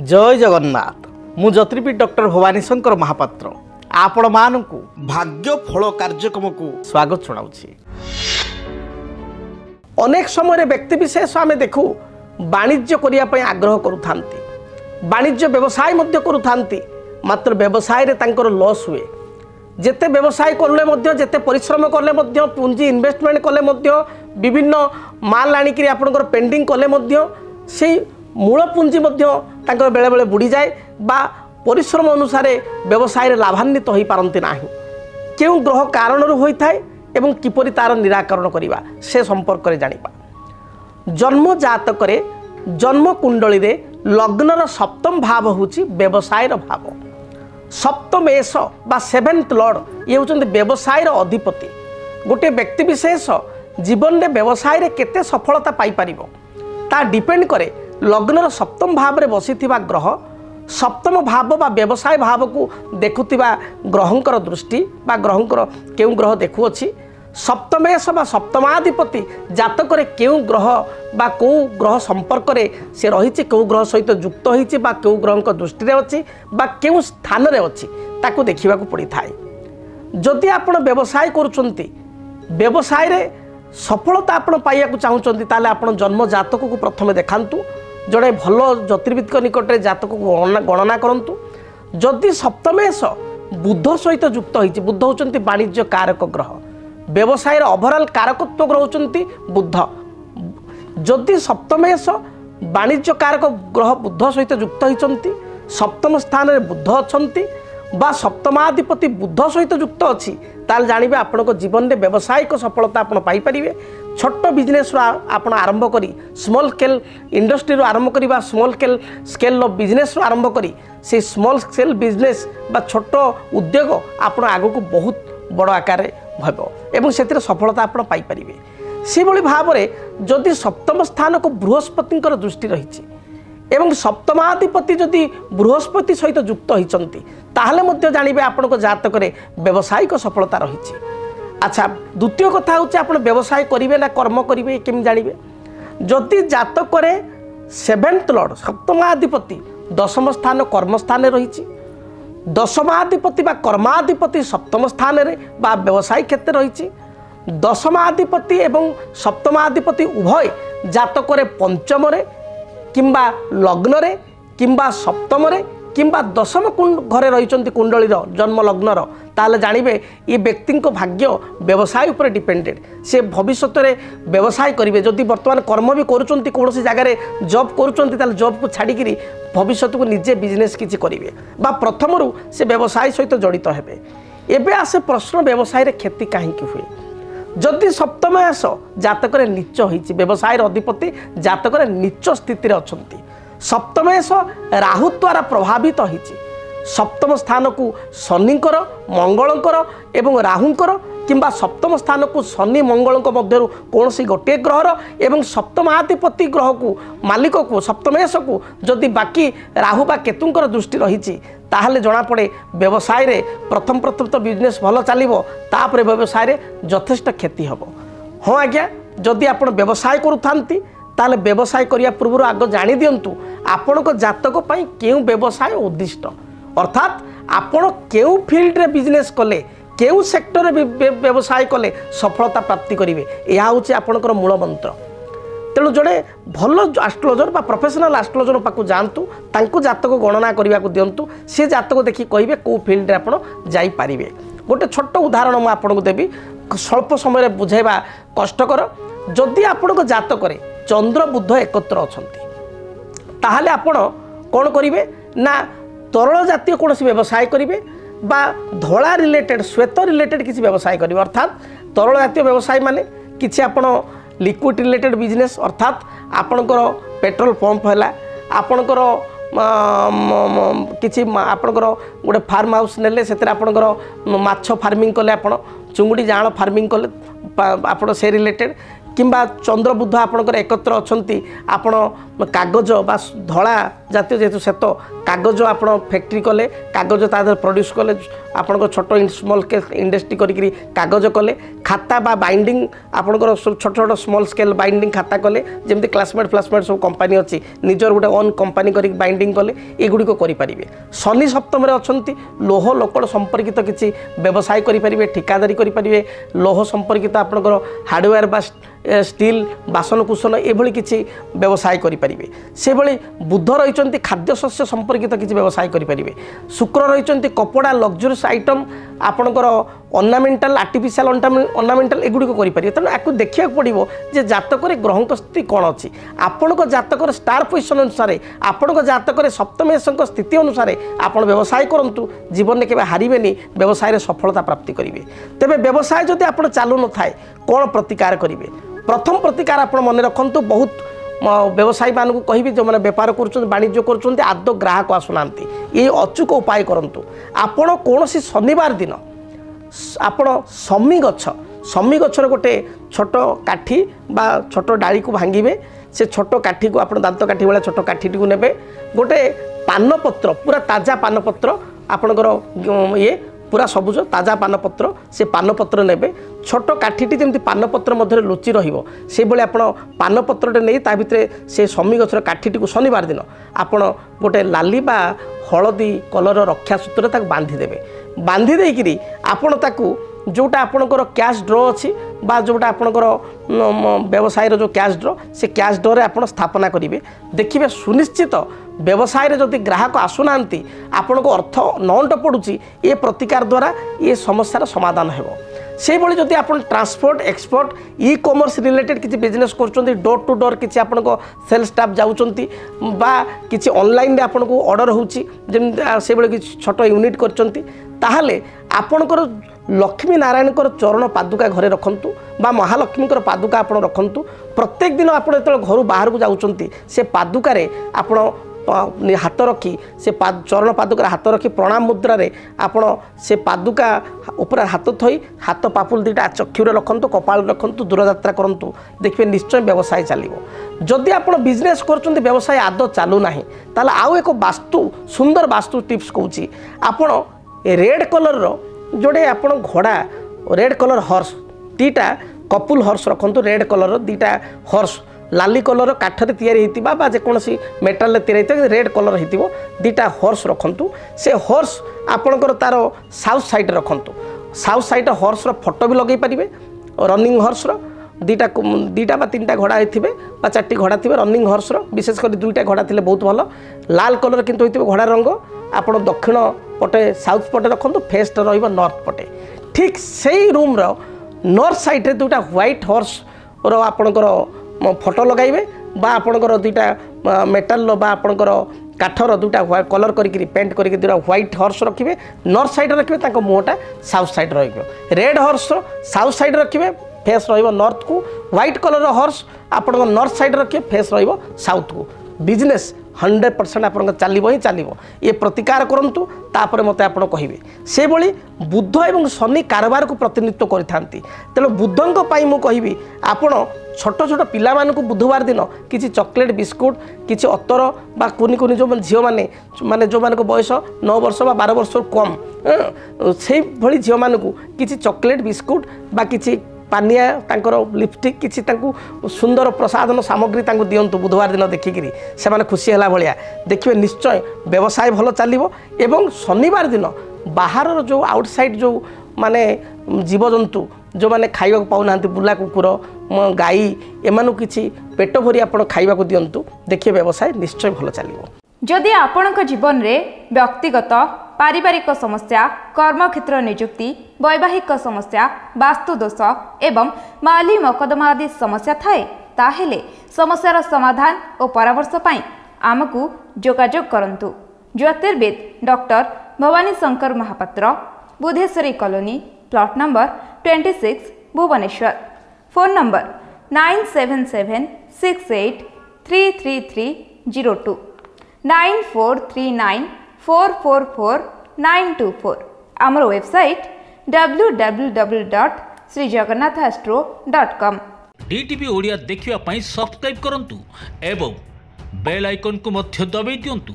जय जगन्नाथ मु ज्योतिर्विद डॉक्टर भवानी शंकर महापात्र आपण मानकु भाग्य फल कार्यक्रम को स्वागत जनाउछि। अनेक समय व्यक्ति विशेष आम देखू वाणिज्य करने आग्रह करुथांती, वाणिज्य व्यवसाय मध्य करुथांती, मात्र व्यवसाय रे तांकर लॉस हुए। जेते व्यवसाय करले मध्य जेते परिश्रम करले मध्य पुंजी इन्वेस्टमेंट कले मध्य विभिन्न माल आनिक आपणकर पेंडिंग कले मध्य से मूल पुंजी मध्य तांकर बेले बेले बुड़ी जाए बा परिश्रम अनुसार व्यवसाय रे लाभान्वित हो पारंती नाही। केउ ग्रह कारण होता है एवं किपरि तार निराकरण करिबा से संपर्क रे जानिबा। जन्म जातक रे जन्म कुंडली रे लग्नर सप्तम भाव होची व्यवसाय रो भाव। सप्तम एस बा सेवेंथ लॉर्ड ये होचंती व्यवसाय रो अधिपति। गोटे व्यक्ति विशेष जीवन रे व्यवसाय रे केते सफलता पाई परिबो ता डिपेंड करे लग्नर सप्तम भाव रे बसिथिबा ग्रह सप्तम भाव बा व्यवसाय भाव को देखुथिबा ग्रहंकर दृष्टि बा ग्रहंकर केउ ग्रह देखुअछि। सप्तमेश बा सप्तमाधिपति जातक रे केउ ग्रह बा को ग्रह संपर्क रे से रहिछि, केउ ग्रह सहित युक्त होइछि बा केउ ग्रहंक दृष्टि रे अछि बा केउ स्थान रे अछि ताकू देखिबा को पड़ी थाए। जदि आपण व्यवसाय करूछंती, व्यवसाय रे सफलता आपण पाइया को चाहुचंती, ताले आपण जन्म जातक को प्रथमे देखांतु। जड़े भल ज्योतिर्विद निकट में जातक को गणना करंतु। जदि सप्तमेश बुध सहित युक्त होइछि, बुध होचंती वाणिज्य कारक ग्रह, व्यवसाय ओवरऑल कारकत्व ग्रह होचंती बुध। जदि सप्तमेश वाणिज्य कारक ग्रह बुध सहित युक्त होइछंती, सप्तम स्थान रे बुध अछंती बा सप्तमाधिपति बुध सहित युक्त अछि, ताल जानिबे आपनको जीवन रे व्यावसायिक सफलता आपण पाई परिबे। छोट बिजनेस आपण आरंभ करी स्मॉल स्केल इंडस्ट्री रो आरंभ करी बा स्मॉल स्केल रो बिजनेस रो आरंभ करी से स्मॉल स्केल बिजनेस बा छोट उद्योग आपण आगो को बहुत बड़ आकार रे भबो एवं सेतिर सफलता आपण पाई परिबे। से भली भाव रे जदि सप्तम स्थान को बृहस्पतिंकर दृष्टि रहिछि एवं सप्तमाधिपति जदि बृहस्पति सहित युक्त होइचंती ताहले मध्य जानिबे आपनको जातक रे व्यावसायिक सफलता रहिछि। अच्छा, द्वितीय कथा होछि आपण व्यवसाय करिवे ना कर्म करिवे केम जानिबे। जदि जातक रे सेवेंथ लॉर्ड सप्तमाधिपति दशम स्थान कर्म स्थान रे रहिछि, दशमाधिपति बा कर्माधिपति सप्तम स्थान रे बा व्यवसाय क्षेत्र रहिछि, दशमाधिपति एवं सप्तमाधिपति उभय जातक रे पंचम रे किंबा लग्न रे किंबा सप्तम रे किंबा दशम घरे रहिचंती कुंडली जन्म लग्नर, ताले जानिबे ये व्यक्ति को भाग्य व्यवसाय उपर डिपेंडेड। से भविष्य रे व्यवसाय करिवे। जदि वर्तमान कर्म भी करूचंती कोनोसी जगह रे जॉब करूचंती ताले जॉब को छाड़ी करी भविष्य को निजे बिजनेस किछि करिवे बा प्रथमरु से व्यवसाय सहित जड़ित हेबे। एबे आसे प्रश्न व्यवसाय रे क्षति काहे कि हुए। जदि सप्तम आस जातक रे नीच होइछि, व्यवसाय अधिपति जातक रे नीच स्थिति रे अछंती, सप्तमेश राहु द्वारा प्रभावित होइछि। सप्तम स्थान को शनिकर मंगलकर एवं राहुंकर किंबा सप्तम स्थान को शनि मंगल मध्य कौन सी गोटे ग्रहर एवं सप्तमाधिपति ग्रह को मालिक को सप्तमेश को जदि बाकी राहु बा केतुंकर दृष्टि रही ताहले जना पड़े व्यवसाय रे प्रथम तो बिजनेस भल चलिबो, तापर व्यवसाय रे यथेष्ट क्षति हबो। हाँ आज्ञा, जदि आपण व्यवसाय करूथांती ताले व्यवसाय करिया पूर्व आग जानि दियंतु आपणक जातक पई केउ व्यवसाय उद्दिष्ट, अर्थात आपण केउ फील्ड रे बिजनेस कले केउ सेक्टर रे व्यवसाय कले सफलता प्राप्ति करिवे। यह होछि आपणकर मूल मंत्र। तेणु जड़े भल एस्ट्रोलॉजर बा प्रोफेशनल एस्ट्रोलॉजर पाकु जानतु, तांको जातक गणना करने को दिंतु, से जातक देखि कहिबे को फील्ड रे आपण जाई पारिबे। गोटे छोट उदाहरण मु आपनको देबी, स्वल्प समय बुझाइबा कष्टकर। जदि आपणक जातक रे चंद्र बुध एकत्र अछंती ताहले आपण कोन करिवे ना तरल जातीय कौन व्यवसाय करेंगे बा धला रिलेटेड श्वेत रिलेटेड किसी व्यवसाय करेंगे। अर्थात तरल जातीय व्यवसाय माने किसी आपण लिक्विड रिलेटेड बिजनेस, अर्थात आपणकर पेट्रोल पंप है, आपणकर किसी आपणकर गोटे फार्म हाउस नेले से आपणकर माछ फार्मिंग कले, आपण चुंगुड़ी जाँळ फार्मिंग कले, आपण से रिलेटेड किंबा चंद्र बुध आपणकर एकत्र अच्छा आपण कागज बा धला जातीय जेहेतु श्वेत कागज आप फैक्ट्री कले कागज तादर प्रोड्यूस कले आपण छोट स्मॉल स्केल इंडस्ट्री करी कागज कले खाता बा बाइंडिंग आपणकर छोट छोट स्मॉल स्केल बाइंडिंग खाता कले जमी क्लासमेट फ्लासमेट सब कंपनी अच्छी निजर गोटे ओन कंपनी करी बाइंडिंग कले एगुड़िक करेंगे शनि सप्तम अच्छा लोह लोकड़ संपर्कित किसी व्यवसाय करेंगे ठिकादारी करेंगे लोह संपर्कित आपणकर हार्डवेयर बा स्टील बासन कुसन एभली किसी व्यवसाय करेंगे से भली बुध रही खाद्य शस्य संपर्कित किसी व्यवसाय करेंगे शुक्र रही कपड़ा लग्जरीस आइटम आपणकर अर्नामेंटाल आर्टिफिशियल अर्नामेंटाल एगुड़िक करेंगे तेणु आपको देखा पड़ो जे जातक ग्रह स्थिति कौन अच्छी आपण जातक स्टार पोजिशन अनुसार आपण जातक सप्तमेश स्थिति अनुसार आप व्यवसाय करूँ जीवन में केवल हारे व्यवसाय सफलता प्राप्ति करेंगे तेज व्यवसाय जदि आप चालू न थाए कौन प्रतिकार करेंगे प्रथम प्रतिकार आप मन रखु बहुत व्यवसायी मानक कहि जो मैंने बेपार कर वाणिज्य कर आदौ ग्राहक आसुना ये अचूक उपाय करूँ आपण कौन शनिवार दिन आपण समी गचर गोटे छोट काठी बा छोट डाली को भांगे से छोट काठी को आप दांत काठी भाया छोट काठी को ने गोटे पानपत्र पूरा ताजा पानपत्र आपणकर ये पूरा सबुज ताजा पानपत्र से पानपत्र ने छोट काठीटी जमी पानपत्र मध्य लुचि रही आप पानपत्र नहीं ता भितर से समी गचर काठीटी को शनिवार दिन आपण गोटे लाली बा हलदी कलर रक्षा सूत्र बांधिदेवे बांधी देकरी आपण ताकू जोटा आपणकर कैश ड्र अच्छी बा जोटा आपणकर व्यवसाय जो कैश ड्र से कैश ड्रे आप स्थापना करेंगे देखिए सुनिश्चित व्यवसाय रे जदि ग्राहक आसुना आपण को अर्थ नंट पड़ुची ये प्रतिकार द्वारा ये समस्यार समाधान हो से भली जदि आप transport export e commerce related किसी बिजनेस कर डोर टू डोर किसी आपण को सेल स्टाफ जाऊँच बा किसी ऑनलाइन आपन को ऑर्डर होची से भली छोट यूनिट करते आपणकर लक्ष्मी नारायण चरण पादुका घरे रखंतु बा महालक्ष्मी पादुका आप रखंतु प्रत्येक दिन आप घर बाहर को जाऊँच से पादुकार आपण हाथ रखी से चरण पादुका हाथ रखी प्रणाम मुद्रा रे आपण से पादुका ऊपर हाथ थई हाथ पापुल दुटा चक्षुरे रखंतु कपाल रखंतु दूरयात्रा करंतु देखिए निश्चय व्यवसाय चलिबो जदि आपण बिजनेस करचंती व्यवसाय आदौ चालू नाही ताला आउ एक वास्तु सुंदर वास्तु टिप्स कहूची आपण रेड कलर रो जोड़े आप घोड़ा रेड कलर हॉर्स दीटा कपुल हॉर्स रखंतु रेड कलर दीटा हॉर्स लाली कलर काठरे तैयारी बा जेकोसी मेटाल तैयारी रेड कलर हो दीटा हॉर्स रखंतु से हॉर्स आपणकर तार साउथ साइड रखंतु साउथ साइड हॉर्स फोटो भी लगे पारे रनिंग हॉर्स दीटा बा तीन घोड़ा होते बा 4टी घोड़ा थे रनिंग हॉर्स विशेष कर 2टा घोड़ा थे बहुत भल लाल कलर किंतु होते घोड़ा रंग आप दक्षिण पटे साउथ पटे रखंतु फेस्ट रहिबो नॉर्थ पटे ठीक सही रूम रो नॉर्थ साइड रे 2टा व्हाइट हॉर्स रो आपणकर फोटो लगाइबे बा आपणकर 2टा मेटाल बा आपणकर काठर 2टा कलर करी पेंट करके 2टा व्हाइट हॉर्स रखिबे नॉर्थ साइड रखिबे ताको मुहटा साउथ साइड रहिबो रेड हॉर्स साउथ साइड रखिबे फेस रहिबो नॉर्थ को व्हाइट कलर हॉर्स आपणकर नॉर्थ साइड रखिबे फेस रहिबो साउथ को बिजनेस 100% आप चलो ही चलो ये प्रतिकार करूँ तापर मत आप कहे से भली बुध एवं शनि कारबार को प्रतिनिधित्व करते तेणु बुधों मुझे कहि आपण छोट छोट पिला बुधवार दिन किसी चॉकलेट बिस्कुट किसी अतर बा कुनी कुनी जो झील मैंने माने जो मान बयस 9 वर्ष बा 12 वर्ष कम से भली झील मानू किसी चॉकलेट बिस्कुट बा किसी पानिया तांकर लिपस्टिक किसी सुंदर प्रसाधन सामग्री दिंतु बुधवार दिन देखिकी से खुशी है भाया देखिए निश्चय व्यवसाय भल चलो एवं शनिवार दिन बाहर जो आउटसाइड जो माने जीवजंतु जो मैंने खाइबा पाऊना बुला कुकुर गाई एमानु किछि पेट भरी आपण खाइबा दिंतु देखिए व्यवसाय निश्चय भल चलो जदि आपणक जीवन में व्यक्तिगत पारिवारिक समस्या कर्मक्षेत्र नियुक्ति वैवाहिक समस्या वास्तुदोष एवं माली मकदमा आदि समस्या थाए ताहेले समस्यार समाधान और परामर्श पाई आमको जोगाजोग करंतु ज्योतिर्विद doctor Bhabani Shankar Mahapatra Budheswari colony plot number 26 Bhubaneswar phone number 9776833302 9439444924 आमर वेबसाइट www.srijagannathastro.com DTV ओडिया देखिवा पई सब्सक्राइब करंतु एवं बेल आइकन को मध्य दबाई दियंतु।